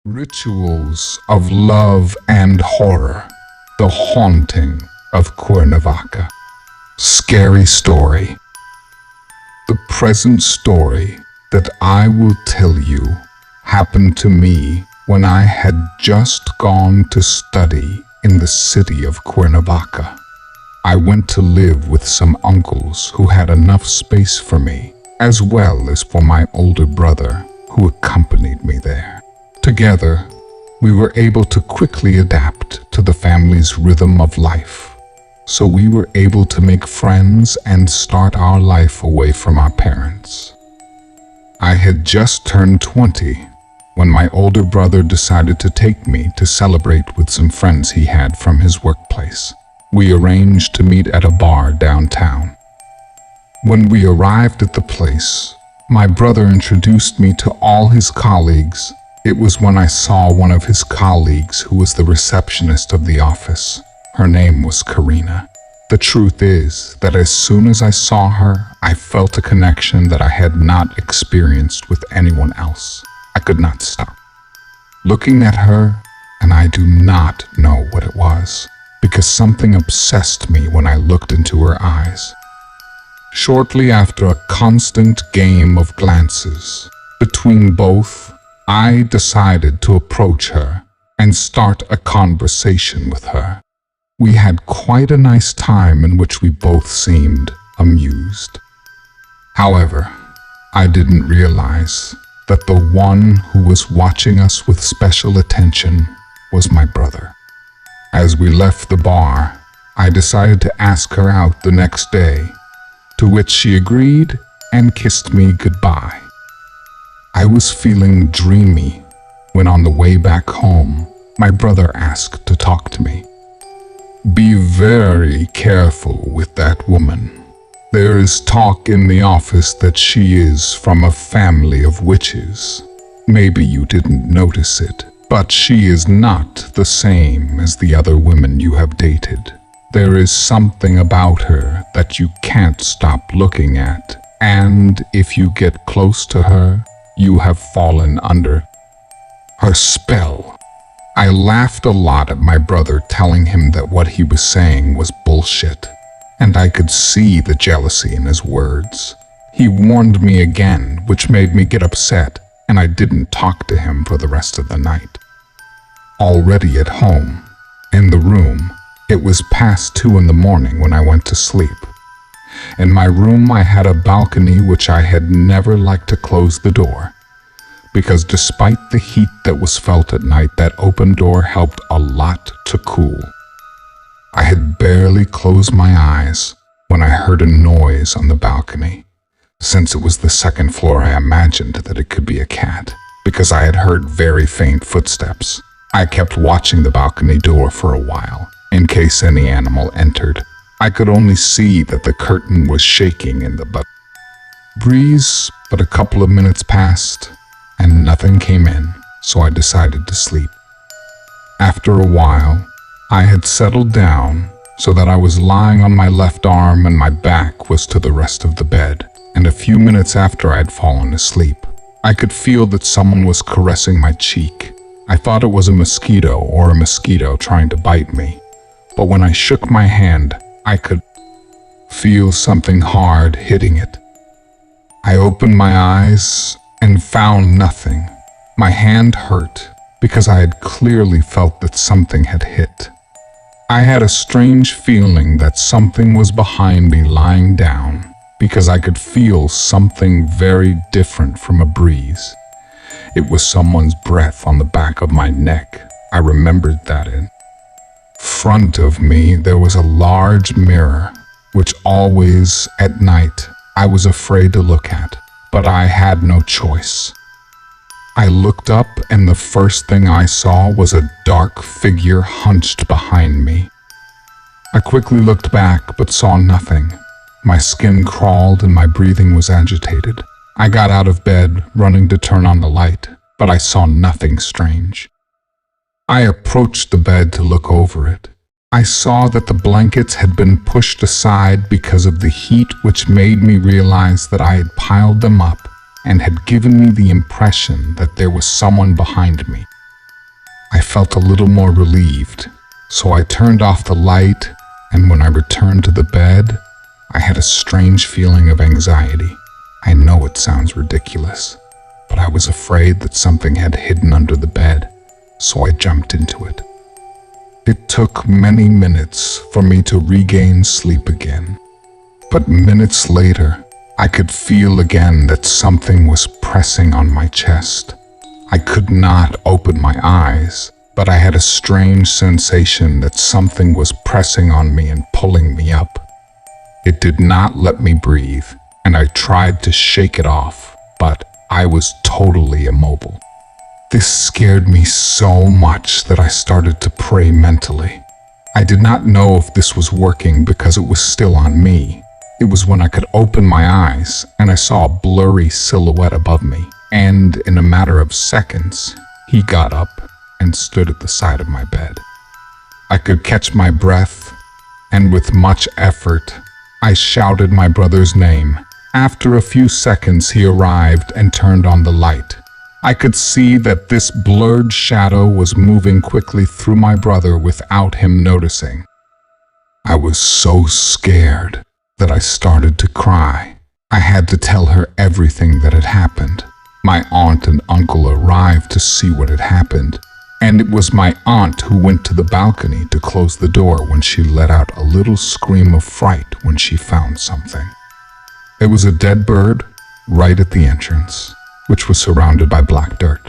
Rituals of Love and Horror, The Haunting of Cuernavaca. Scary story. The present story that I will tell you happened to me when I had just gone to study in the city of Cuernavaca. I went to live with some uncles who had enough space for me, as well as for my older brother who accompanied me there. Together, we were able to quickly adapt to the family's rhythm of life, so we were able to make friends and start our life away from our parents. I had just turned 20 when my older brother decided to take me to celebrate with some friends he had from his workplace. We arranged to meet at a bar downtown. When we arrived at the place, my brother introduced me to all his colleagues. It was when I saw one of his colleagues who was the receptionist of the office. Her name was Karina. The truth is that as soon as I saw her, I felt a connection that I had not experienced with anyone else. I could not stop looking at her, and I do not know what it was, because something obsessed me when I looked into her eyes. Shortly after a constant game of glances between both, I decided to approach her and start a conversation with her. We had quite a nice time in which we both seemed amused. However, I didn't realize that the one who was watching us with special attention was my brother. As we left the bar, I decided to ask her out the next day, to which she agreed and kissed me goodbye. I was feeling dreamy when on the way back home, my brother asked to talk to me. "Be very careful with that woman. There is talk in the office that she is from a family of witches. Maybe you didn't notice it, but she is not the same as the other women you have dated. There is something about her that you can't stop looking at, and if you get close to her, you have fallen under her spell." I laughed a lot at my brother, telling him that what he was saying was bullshit, and I could see the jealousy in his words. He warned me again, which made me get upset, and I didn't talk to him for the rest of the night. Already at home, in the room, it was past 2 in the morning when I went to sleep. In my room, I had a balcony which I had never liked to close the door, because despite the heat that was felt at night, that open door helped a lot to cool. I had barely closed my eyes when I heard a noise on the balcony. Since it was the second floor, I imagined that it could be a cat, because I had heard very faint footsteps. I kept watching the balcony door for a while, in case any animal entered. I could only see that the curtain was shaking in the breeze, but a couple of minutes passed and nothing came in, so I decided to sleep. After a while, I had settled down so that I was lying on my left arm and my back was to the rest of the bed, and a few minutes after I had fallen asleep, I could feel that someone was caressing my cheek. I thought it was a mosquito or a mosquito trying to bite me, but when I shook my hand, I could feel something hard hitting it. I opened my eyes and found nothing. My hand hurt because I had clearly felt that something had hit. I had a strange feeling that something was behind me lying down, because I could feel something very different from a breeze. It was someone's breath on the back of my neck. I remembered that in front of me there was a large mirror, which always at night I was afraid to look at, but I had no choice. I looked up and the first thing I saw was a dark figure hunched behind me. I quickly looked back but saw nothing. My skin crawled and my breathing was agitated. I got out of bed, running to turn on the light, but I saw nothing strange. I approached the bed to look over it. I saw that the blankets had been pushed aside because of the heat, which made me realize that I had piled them up and had given me the impression that there was someone behind me. felt a little more relieved, so I turned off the light, and when I returned to the bed, I had a strange feeling of anxiety. I know it sounds ridiculous, but I was afraid that something had hidden under the bed, so I jumped into it. It took many minutes for me to regain sleep again, but minutes later, I could feel again that something was pressing on my chest. I could not open my eyes, but I had a strange sensation that something was pressing on me and pulling me up. It did not let me breathe, and I tried to shake it off, but I was totally immobile. This scared me so much that I started to pray mentally. I did not know if this was working because it was still on me. It was when I could open my eyes and I saw a blurry silhouette above me, and in a matter of seconds, he got up and stood at the side of my bed. I could catch my breath, and with much effort, I shouted my brother's name. After a few seconds, he arrived and turned on the light. I could see that this blurred shadow was moving quickly through my brother without him noticing. I was so scared that I started to cry. I had to tell her everything that had happened. My aunt and uncle arrived to see what had happened, and it was my aunt who went to the balcony to close the door when she let out a little scream of fright when she found something. It was a dead bird right at the entrance, which was surrounded by black dirt.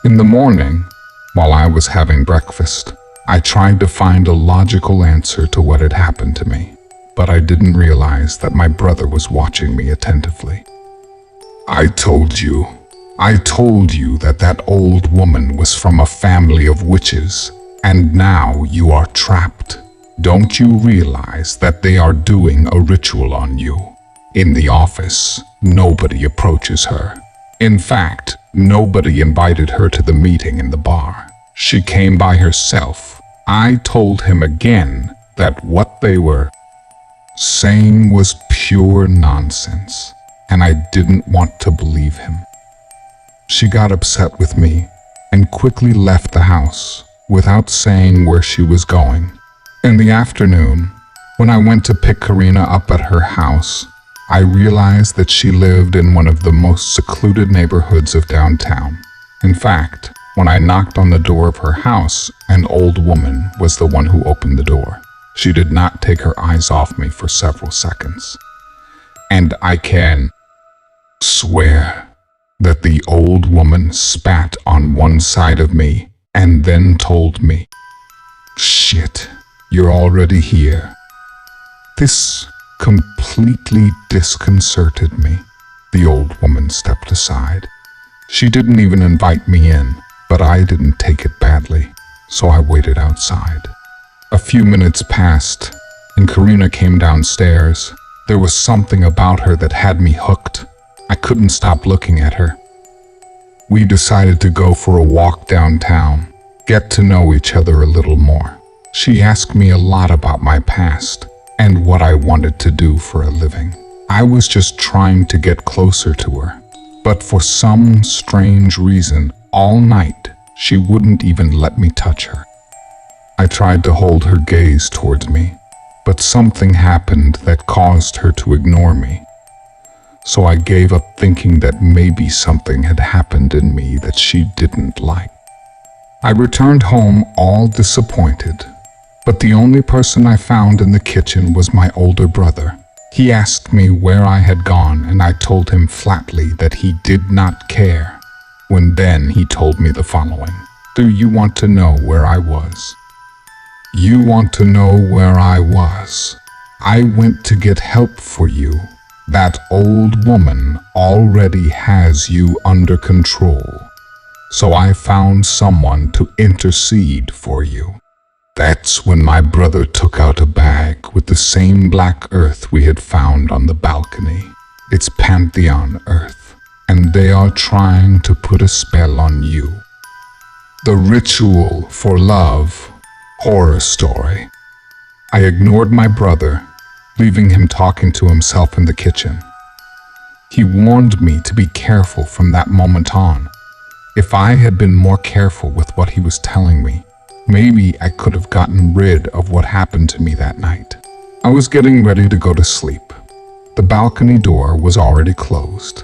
In the morning, while I was having breakfast, I tried to find a logical answer to what had happened to me, but I didn't realize that my brother was watching me attentively. I told you that that old woman was from a family of witches, and now you are trapped. Don't you realize that they are doing a ritual on you? In the office, nobody approaches her. In fact, nobody invited her to the meeting in the bar. She came by herself. I told him again that what they were saying was pure nonsense, and I didn't want to believe him. She got upset with me and quickly left the house without saying where she was going. In the afternoon, when I went to pick Karina up at her house, I realized that she lived in one of the most secluded neighborhoods of downtown. In fact, when I knocked on the door of her house, an old woman was the one who opened the door. She did not take her eyes off me for several seconds. And I can swear that the old woman spat on one side of me and then told me, "Shit, you're already here." This completely disconcerted me. The old woman stepped aside. She didn't even invite me in, but I didn't take it badly, so I waited outside. A few minutes passed, and Karina came downstairs. There was something about her that had me hooked. I couldn't stop looking at her. We decided to go for a walk downtown, get to know each other a little more. She asked me a lot about my past and what I wanted to do for a living. I was just trying to get closer to her, but for some strange reason, all night, she wouldn't even let me touch her. I tried to hold her gaze towards me, but something happened that caused her to ignore me. So I gave up thinking that maybe something had happened in me that she didn't like. I returned home all disappointed, but the only person I found in the kitchen was my older brother. He asked me where I had gone, and I told him flatly that he did not care. Then he told me the following: "Do you want to know where I was?" "You want to know where I was? I went to get help for you. That old woman already has you under control. So I found someone to intercede for you." That's when my brother took out a bag with the same black earth we had found on the balcony. It's Pantheon earth, and they are trying to put a spell on you. The Ritual for Love horror story. I ignored my brother, leaving him talking to himself in the kitchen. He warned me to be careful from that moment on. If I had been more careful with what he was telling me, maybe I could have gotten rid of what happened to me that night. I was getting ready to go to sleep. The balcony door was already closed.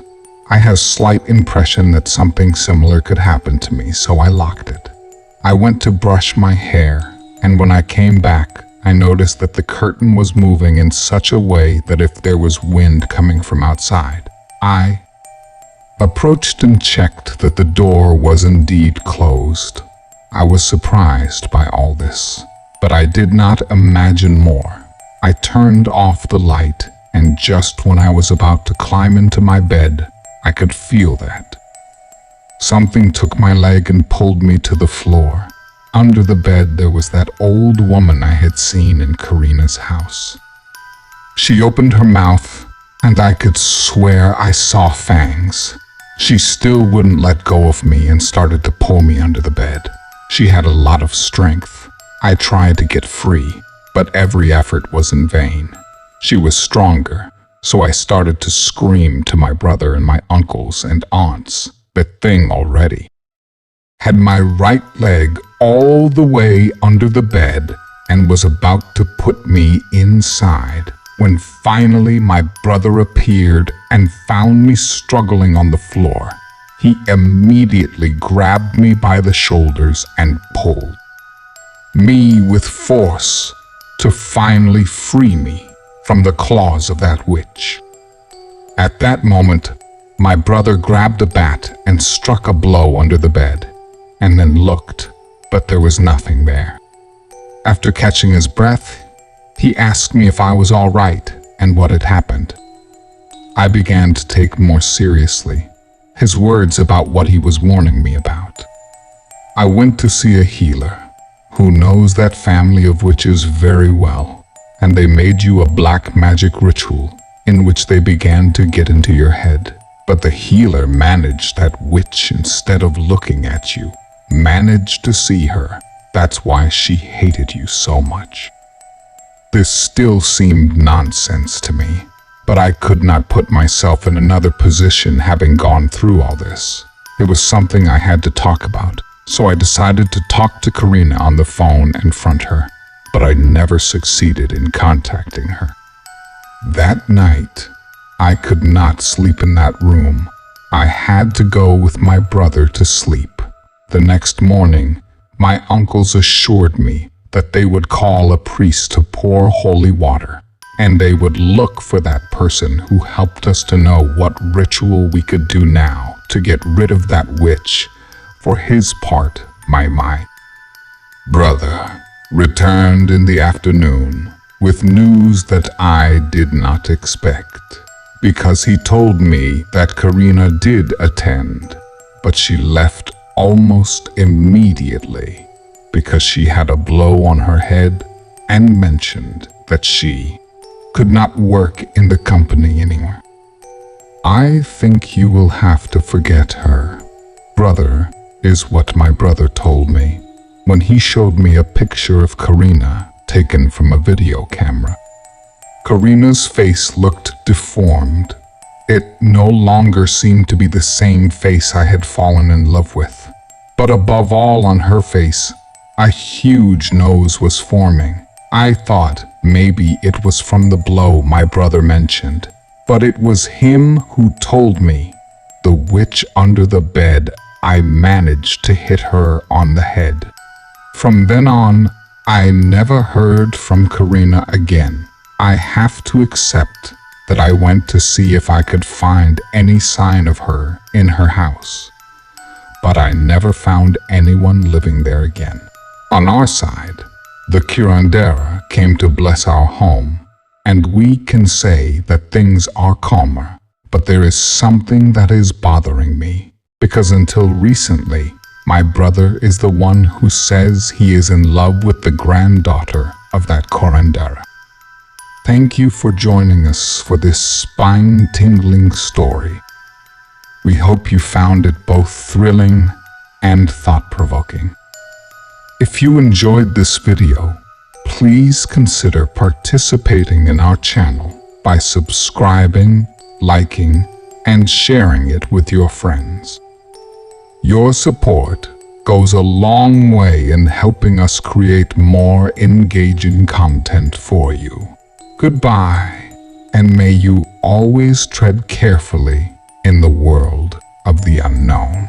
I had a slight impression that something similar could happen to me, so I locked it. I went to brush my hair, and when I came back, I noticed that the curtain was moving in such a way that if there was wind coming from outside, I approached and checked that the door was indeed closed. I was surprised by all this, but I did not imagine more. I turned off the light, and just when I was about to climb into my bed, I could feel that. Something took my leg and pulled me to the floor. Under the bed there was that old woman I had seen in Karina's house. She opened her mouth, and I could swear I saw fangs. She still wouldn't let go of me and started to pull me under the bed. She had a lot of strength. I tried to get free, but every effort was in vain. She was stronger, so I started to scream to my brother and my uncles and aunts. The thing already had my right leg all the way under the bed and was about to put me inside when finally my brother appeared and found me struggling on the floor. He immediately grabbed me by the shoulders and pulled me with force to finally free me from the claws of that witch. At that moment, my brother grabbed a bat and struck a blow under the bed, and then looked, but there was nothing there. After catching his breath, he asked me if I was all right and what had happened. I began to take more seriously his words about what he was warning me about. I went to see a healer who knows that family of witches very well, and they made you a black magic ritual in which they began to get into your head. But the healer managed that witch instead of looking at you, managed to see her. That's why she hated you so much. This still seemed nonsense to me, but I could not put myself in another position having gone through all this. It was something I had to talk about, so I decided to talk to Karina on the phone and confront her, but I never succeeded in contacting her. That night, I could not sleep in that room. I had to go with my brother to sleep. The next morning, my uncles assured me that they would call a priest to pour holy water, and they would look for that person who helped us to know what ritual we could do now to get rid of that witch. For his part, my brother returned in the afternoon with news that I did not expect, because he told me that Karina did attend, but she left almost immediately because she had a blow on her head and mentioned that she could not work in the company anymore. I think you will have to forget her, brother, is what my brother told me when he showed me a picture of Karina taken from a video camera. Karina's face looked deformed. It no longer seemed to be the same face I had fallen in love with, but above all on her face, a huge nose was forming. I thought maybe it was from the blow my brother mentioned, but it was him who told me. The witch under the bed, I managed to hit her on the head. From then on, I never heard from Karina again. I have to accept that I went to see if I could find any sign of her in her house, but I never found anyone living there again. On our side, the curandera came to bless our home, and we can say that things are calmer, but there is something that is bothering me, because until recently, my brother is the one who says he is in love with the granddaughter of that curandera. Thank you for joining us for this spine-tingling story. We hope you found it both thrilling and thought-provoking. If you enjoyed this video, please consider participating in our channel by subscribing, liking, and sharing it with your friends. Your support goes a long way in helping us create more engaging content for you. Goodbye, and may you always tread carefully in the world of the unknown.